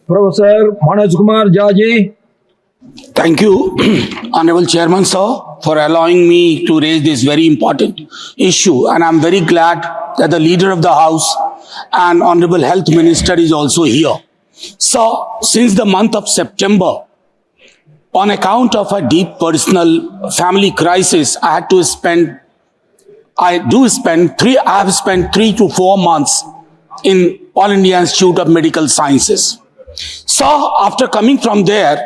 Professor Manoj Kumar Jaji. Thank you, Honorable Chairman, sir, for allowing me to raise this very important issue. And I'm very glad that the Leader of the House and Honorable Health Minister is also here. So, since the month of September, on account of a deep personal family crisis, I have spent 3 to 4 months in All India Institute of Medical Sciences. So, after coming from there,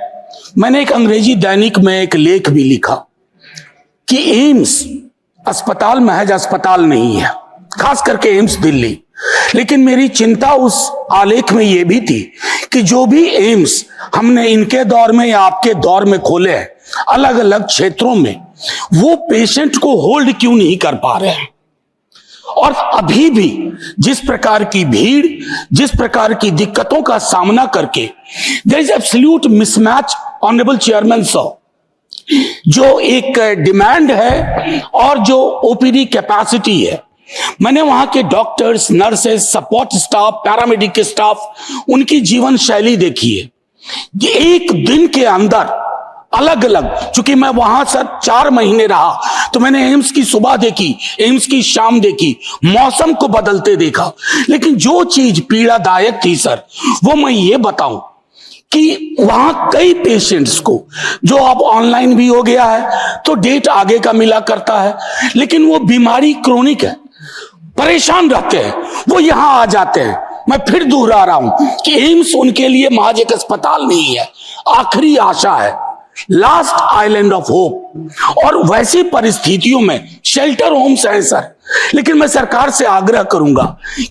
मैंने एक अंग्रेजी दैनिक में एक लेख भी लिखा कि AIIMS अस्पताल महज अस्पताल नहीं है, खास करके एम्स दिल्ली। लेकिन मेरी चिंता उस आलेख में यह भी थी कि जो भी एम्स हमने इनके दौर में या आपके दौर में खोले हैं अलग अलग क्षेत्रों में, वो पेशेंट को होल्ड क्यों नहीं कर पा रहे हैं। और अभी भी जिस प्रकार की भीड़, जिस प्रकार की दिक्कतों का सामना करके there is absolute mismatch, honourable chairman sir, जो एक डिमांड है और जो ओपीडी कैपेसिटी है। मैंने वहां के doctors, nurses, support staff, paramedic staff, उनकी जीवन शैली देखी है। एक दिन के अंदर अलग अलग, चूंकि मैं वहां सर 4 महीने रहा तो मैंने एम्स की सुबह देखी, एम्स की शाम देखी, मौसम को बदलते देखा। लेकिन जो चीज पीड़ादायक थी सर, वो मैं ये बताऊं कि वहां कई पेशेंट्स को, जो अब ऑनलाइन भी हो गया है तो डेट आगे का मिला करता है, लेकिन वो बीमारी क्रोनिक है, परेशान रहते हैं, वो यहां आ जाते हैं। मैं फिर दोहरा रहा हूं कि एम्स उनके लिए महज एक अस्पताल नहीं है, आखिरी आशा है, लास्ट आइलैंड ऑफ होप। और वैसी परिस्थितियों में शेल्टर होम्स हैं सर, लेकिन मैं सरकार से आग्रह करूंगा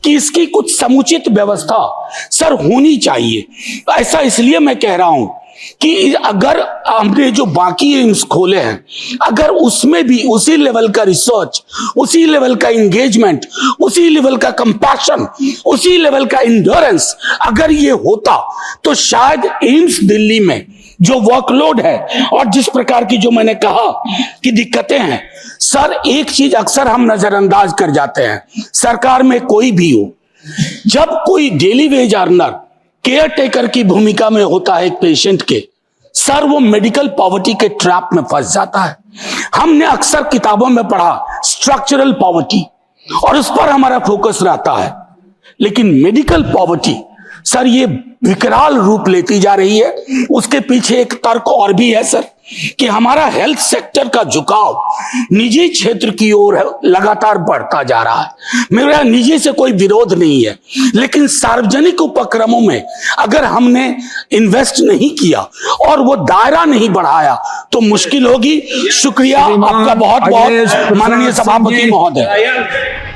कि इसकी कुछ समुचित व्यवस्था सर होनी चाहिए। ऐसा इसलिए मैं कह रहा हूं कि अगर हमने जो बाकी एम्स खोले हैं, अगर उसमें भी उसी लेवल का रिसर्च, उसी लेवल का इंगेजमेंट, उसी लेवल का कंपैशन, उसी लेवल का इंड्योरेंस अगर ये होता, तो शायद एम्स दिल्ली में जो वर्कलोड है और जिस प्रकार की जो मैंने कहा कि दिक्कतें हैं सर, एक चीज अक्सर हम नजरअंदाज कर जाते हैं, सरकार में कोई भी हो, जब कोई daily veg earner care taker की भूमिका में होता है एक पेशेंट के, सर वो मेडिकल पॉवर्टी के ट्रैप में फंस जाता है। हमने अक्सर किताबों में पढ़ा स्ट्रक्चरल पॉवर्टी और उस पर हमारा फोकस रहता है, लेकिन मेडिकल पॉवर्टी सर ये विकराल रूप लेती जा रही है। उसके पीछे एक तर्क और भी है सर कि हमारा हेल्थ सेक्टर का झुकाव निजी क्षेत्र की ओर लगातार बढ़ता जा रहा है। मेरा निजी से कोई विरोध नहीं है, लेकिन सार्वजनिक उपक्रमों में अगर हमने इन्वेस्ट नहीं किया और वो दायरा नहीं बढ़ाया तो मुश्किल होगी। शुक्रिया आपका बहुत बहुत माननीय सभापति महोदय।